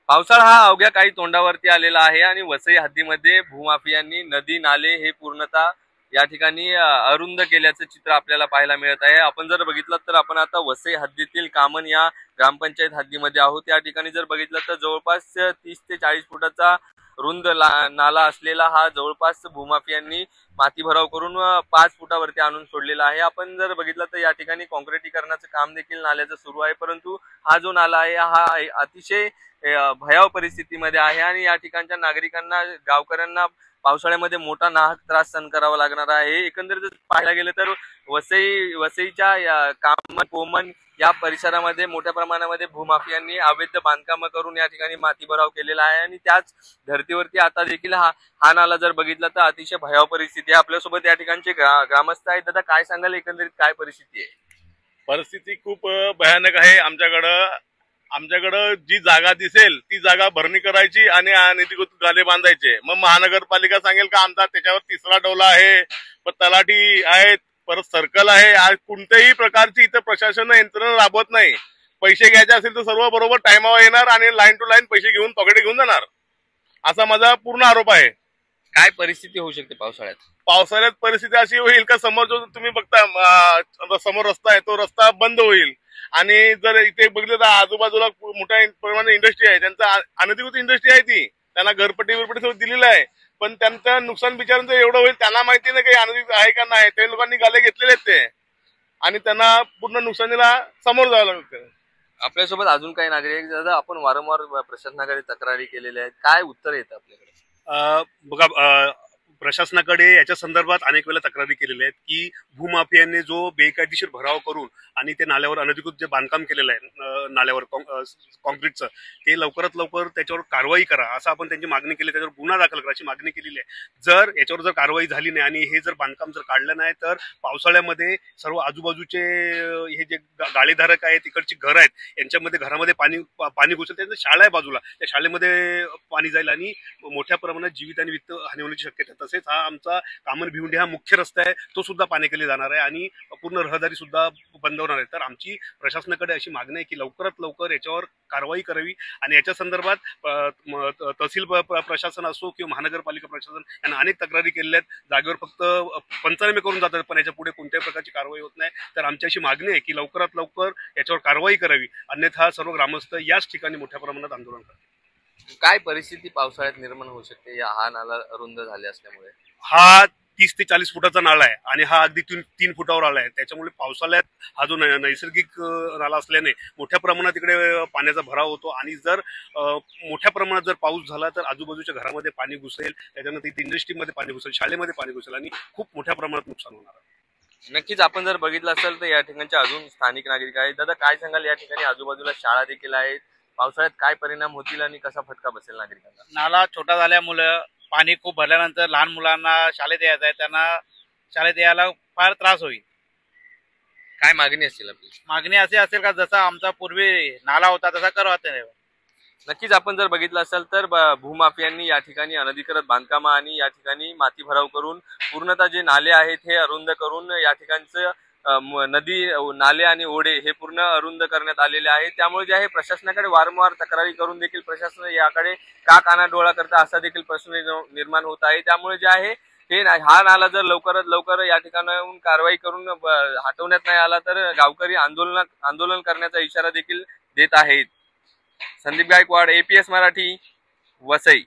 पावसाळा हा अवघ्या काही तोंडावरती आलेला आहे आणि वसई हद्दीमध्ये भूमाफियांनी नदी नाले हे पूर्णतः या ठिकाणी अरुंद केल्याचं चित्र आपल्याला पाहायला मिळत आहे। आपण जर बघितलं तर आपण आता वसई हद्दीतील कामन या ग्रामपंचायत हद्दीमध्ये आहोत। या ठिकाणी जर बघितलं तर जवळपास 30 ते 40 फुटाचा रुंद नाला असलेला हा जवळपास भूमाफियांनी माती भराव करून 5 फुटावरती आणून सोडलेला आहे। आपण जर बघितलं तर या ठिकाणी काँक्रिटीकरणाचं काम देखील नाल्याचं सुरू आहे, परंतु हा जो नाला आहे हा अतिशय भयाव परिस्थितीमध्ये आहे आणि या ठिकाणच्या नागरिकांना गावकऱ्यांना पावसाळ्यामध्ये मोठा नाहक त्रास सहन करावा लागणार आहे। एकंदरीत पाहायला गेलं तर वसईच्या कामन कोमन या परिसरामध्ये मोठ्या प्रमाणामध्ये भूमाफियांनी अवैध बांधकाम करून या ठिकाणी माती भराव केलेला आहे आणि त्याच धर्तीवरती आता देखील हा नाला जर बघितला तर अतिशय भयाव परिस्थिती आहे। आपल्यासोबत या ठिकाणचे ग्रामस्थ आहेत। दादा काय सांगाल, एकंदरीत काय परिस्थिती आहे? परिस्थिती खूप भयानक आहे। आमच्याकडं जी जागा दिसेल ती जागा भरणी करायची आणि अनधिकृत गाले बांधायचे। मग महानगरपालिका सांगेल का आमचा त्याच्यावर तिसरा डोला आहे, पण तलाठी आहेत, परत सर्कल आहे। आज कोणत्याही प्रकारची इथं प्रशासन यंत्रणा राबवत नाही। पैसे घ्यायचे असेल तर सर्व बरोबर टायमावर येणार आणि लाईन टू लाईन पैसे घेऊन पकडे घेऊन जाणार, असा माझा पूर्ण आरोप आहे। काय परिस्थिती होऊ शकते पावसाळ्यात? पावसाळ्यात परिस्थिती अशी होईल का समोर जो तुम्ही बघता समोर रस्ता आहे तो रस्ता बंद होईल आणि जर इथे बघितलं तर आजूबाजूला मोठ्या प्रमाणात इंडस्ट्री आहे, त्यांचा अनधिकृत इंडस्ट्री आहे, ती त्यांना घरपट्टी सगळं दिलेलं आहे, पण त्यांचं नुकसान बिचारांचं एवढं होईल त्यांना माहिती नाही काही अनधिकृत आहे का नाही। ते लोकांनी गाले घेतलेले आहेत ते आणि त्यांना पूर्ण नुकसानीला समोर जावं लागतं। आपल्यासोबत अजून काही नागरिक दादा, आपण वारंवार प्रशासनाकडे तक्रारी केलेल्या आहेत, काय उत्तर येतं आपल्याकडे? बघा, प्रशासनाकडे याच्या संदर्भात अनेक वेळा तक्रारी केलेल्या आहेत की भूमाफियांनी जो बेकायदेशीर भराव करून आणि ते नाल्यावर अनधिकृत जे बांधकाम केलेलं आहे नाल्यावर कॉन्क्रीटचं, ते लवकरात लवकर त्याच्यावर कारवाई करा असं आपण त्यांची मागणी केली, त्याच्यावर गुन्हा दाखल करा अशी मागणी केलेली आहे। जर याच्यावर जर कारवाई झाली नाही आणि हे जर बांधकाम जर काढलं नाही तर पावसाळ्यामध्ये सर्व आजूबाजूचे हे जे गाळेधारक आहेत, तिकडची घर आहेत, यांच्यामध्ये घरामध्ये पाणी घुसेल, त्यांचं शाळा आहे बाजूला, त्या शाळेमध्ये पाणी जाईल आणि मोठ्या प्रमाणात जीवित आणि वित्त हानी होण्याची शक्यता आहे। तसेच हा आमचा कामन भिवंडी हा मुख्य रस्ता आहे, तो सुद्धा पाण्याखाली जाणार आहे आणि पूर्ण रहदारी सुद्धा बंद होणार आहे। तर आमची प्रशासनाकडे अशी मागणी आहे की लवकरात लवकर याच्यावर कारवाई करावी आणि याच्या संदर्भात तहसील प्रशासन असो किंवा महानगरपालिका प्रशासन यांना अनेक तक्रारी केलेल्या आहेत। जागेवर फक्त पंचनामे करून जातात, पण याच्या पुढे कोणत्याही प्रकारची कारवाई होत नाही। तर आमची अशी मागणी आहे की लवकरात लवकर याच्यावर कारवाई करावी, अन्यथा सर्व ग्रामस्थ याच ठिकाणी मोठ्या प्रमाणात आंदोलन करतात। काय परिस्थिती पावसाळ्यात निर्माण होऊ शकते या हा नाला रुंद झाले असल्यामुळे? हा 30 ते 40 फुटाचा नाला आहे आणि हा अगदी 3 फुटावर आला आहे, त्याच्यामुळे पावसाळ्यात हा जो नैसर्गिक नाला असल्याने मोठ्या प्रमाणात इकडे पाण्याचा भराव होतो आणि जर मोठ्या प्रमाणात जर पाऊस झाला तर आजूबाजूच्या घरामध्ये पाणी घुसेल, त्याच्यानंतर इथे इंडस्ट्रीमध्ये पाणी घुसेल, शाळेमध्ये पाणी घुसेल आणि खूप मोठ्या प्रमाणात नुकसान होणार आहे। नक्कीच आपण जर बघितलं असेल तर या ठिकाणचे अजून स्थानिक नागरिक आहेत। दादा काय सांगाल, या ठिकाणी आजूबाजूला शाळा देखील आहेत, पावसाळ्यात काय परिणाम होतील आणि कसा फटका बसेल नागरिकांना? नाला छोटा झाल्यामुळे पाणी खूप भरल्यानंतर लहान मुलांना शाळेत यायचं आहे, त्यांना शाळेत यायला फार त्रास होईल। काय मागणी असेल आपली? मागणी अशी असेल का जसा आमचा पूर्वी नाला होता तसा करावा। नक्कीच आपण जर बघितलं असेल तर भूमाफियांनी या ठिकाणी अनधिकृत बांधकाम आणि या ठिकाणी माती भराव करून पूर्णतः जे नाले आहेत हे अरुंद करून या ठिकाणचं नदी नाले आणि ओढे हे पूर्ण अरुंद करण्यात आलेले आहे। त्यामुळे जे आहे प्रशासनाकडे वारंवार तक्रारी करून देखील प्रशासन याकडे का कानाडोळा करता असा देखील प्रश्न निर्माण होत आहे। त्यामुळे जे आहे हा नाला जर लवकरात लवकर या ठिकाणाहून कारवाई करून हटवण्यात नाही आला तर गावकरी आंदोलन करण्याचा इशारा देखील देत आहेत। संदीप गायकवाड, APS मराठी, वसई।